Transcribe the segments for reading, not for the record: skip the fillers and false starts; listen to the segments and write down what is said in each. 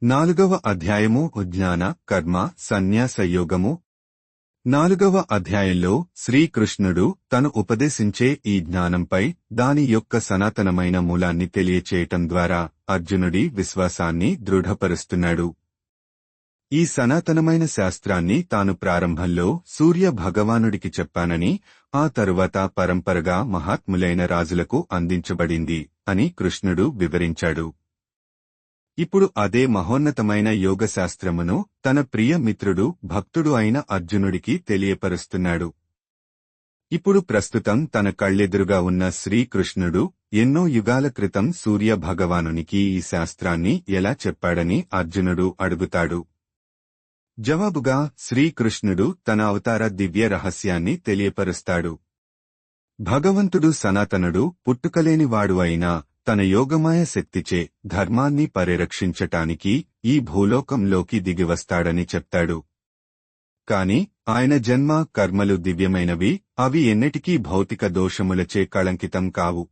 నాలుగవ అధ్యాయము జ్ఞాన కర్మ సన్యాస యోగము. 4వ అధ్యాయంలో శ్రీకృష్ణుడు తను ఉపదేశించే ఈ జ్ఞానంపై దాని యొక్క సనాతనమైన మూలాన్ని తెలియచేయటం ద్వారా అర్జునుడి విశ్వాసాన్ని దృఢపరుస్తున్నాడు. ఈ సనాతనమైన శాస్త్రాన్ని తాను ప్రారంభంలో సూర్య భగవానుడికి చెప్పానని, ఆ తరువాత పరంపరగా మహాత్ములైన రాజులకు అందించబడింది అని కృష్ణుడు వివరించాడు. ఇప్పుడు అదే మహోన్నతమైన యోగశాస్త్రమును తన ప్రియ మిత్రుడు భక్తుడు అయిన అర్జునుడికి తెలియపరుస్తున్నాడు. ఇప్పుడు ప్రస్తుతం తన కళ్ళెదురుగా ఉన్న శ్రీకృష్ణుడు ఎన్నో యుగాల క్రితం సూర్య భగవానునికి ఈ శాస్త్రాన్ని ఎలా చెప్పాడని అర్జునుడు అడుగుతాడు. జవాబుగా శ్రీకృష్ణుడు తన అవతార దివ్య రహస్యాన్ని తెలియపరుస్తాడు. భగవంతుడు సనాతనుడు, పుట్టుకలేనివాడు అయినా తన యోగమాయ శక్తిచే ధర్మాన్ని పరిరక్షించటానికి ఈ భూలోకంలోకి దిగివస్తాడని చెప్తాడు. కాని ఆయన జన్మ కర్మలు దివ్యమైనవి, అవి ఎన్నటికీ భౌతిక దోషములచే కళంకితం కావు.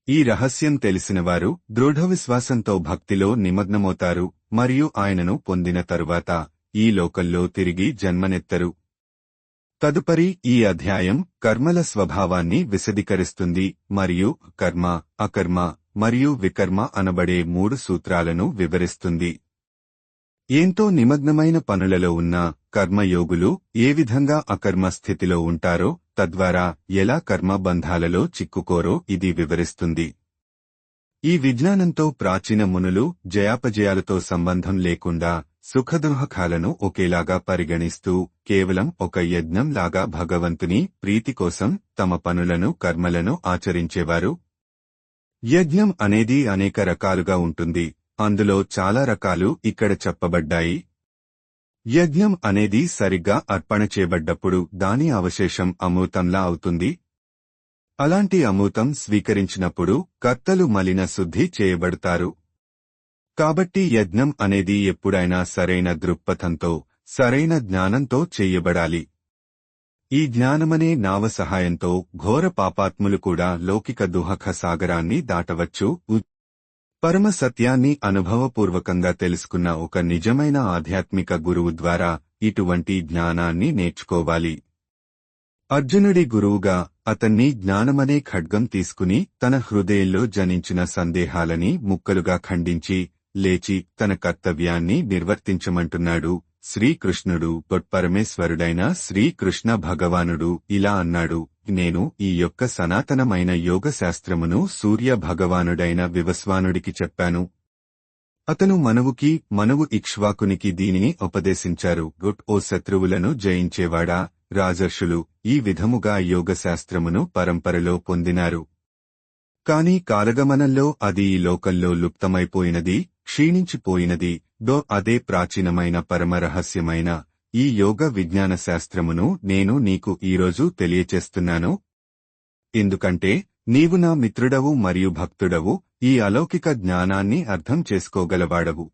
ఈ రహస్యం తెలిసినవారు దృఢవిశ్వాసంతో భక్తిలో నిమగ్నమవుతారు మరియు ఆయనను పొందిన తరువాత ఈ లోకంలో తిరిగి జన్మనెత్తరు. తదుపరి ఈ అధ్యాయం కర్మల స్వభావాన్ని విశదీకరిస్తుంది మరియు కర్మ, అకర్మ మరియు వికర్మ అనబడే 3 సూత్రాలను వివరిస్తుంది. ఏంతో నిమగ్నమైన పనులలో ఉన్న కర్మయోగులు ఏ విధంగా అకర్మ స్థితిలో ఉంటారో, తద్వారా ఎలా కర్మ బంధాలలో చిక్కుకోరో ఇది వివరిస్తుంది. ఈ విజ్ఞానంతో ప్రాచీన మునులు జయాపజయాలతో సంబంధం లేకుండా సుఖదుఃఖాలను ఒకేలాగా పరిగణిస్తూ కేవలం ఒక యజ్ఞంలాగా భగవంతుని ప్రీతి కోసం తమ పనులను కర్మలను ఆచరించేవారు. యజ్ఞం అనేది అనేక రకాలుగా ఉంటుంది. అందులో చాలా రకాలు ఇక్కడ చెప్పబడ్డాయి. యజ్ఞం అనేది సరిగ్గా అర్పణ చేయబడ్డప్పుడు దాని అవశేషం అమృతంలా అవుతుంది. అలాంటి అమృతం స్వీకరించినప్పుడు కర్తలు మలిన శుద్ధి చేయబడతారు. కాబట్టి యజ్ఞం అనేది ఎప్పుడైనా సరైన దృక్పథంతో, సరైన జ్ఞానంతో చెయ్యబడాలి. ఈ జ్ఞానమనే నావ సహాయంతో ఘోర పాపాత్ములు కూడా లౌకిక దుఃఖ సాగరాన్ని దాటవచ్చు. పరమ సత్యాన్ని అనుభవపూర్వకంగా తెలుసుకున్న ఒక నిజమైన ఆధ్యాత్మిక గురువు ద్వారా ఇటువంటి జ్ఞానాన్ని నేర్చుకోవాలి. అర్జునుడి గురువుగా అతన్ని జ్ఞానమనే ఖడ్గం తీసుకుని తన హృదయంలో జనించిన సందేహాలని ముక్కలుగా ఖండించి లేచి తన కర్తవ్యాన్ని నిర్వర్తించమంటున్నాడు. శ్రీకృష్ణుడు పరమేశ్వరుడైన శ్రీకృష్ణ భగవానుడు ఇలా అన్నాడు, నేను ఈ యొక్క సనాతనమైన యోగశాస్త్రమును సూర్య భగవానుడైన వివస్వానుడికి చెప్పాను. అతను మనువు ఇక్ష్వాకునికి దీనిని ఉపదేశించారు. ఓ శత్రువులను జయించేవాడా, రాజర్షులు ఈ విధముగా యోగశాస్త్రమును పరంపరలో పొందినారు. కాని కాలగమనంలో అది ఈ లోకంలో లుప్తమైపోయినది, క్షీణించిపోయినది. అదే ప్రాచీనమైన పరమరహస్యమైన ఈ యోగ విజ్ఞాన శాస్త్రమును నేను నీకు ఈరోజు తెలియచేస్తున్నాను. ఎందుకంటే నీవు నా మిత్రుడవు మరియు భక్తుడవు, ఈ అలౌకిక జ్ఞానాన్ని అర్థం చేసుకోగలవాడవు.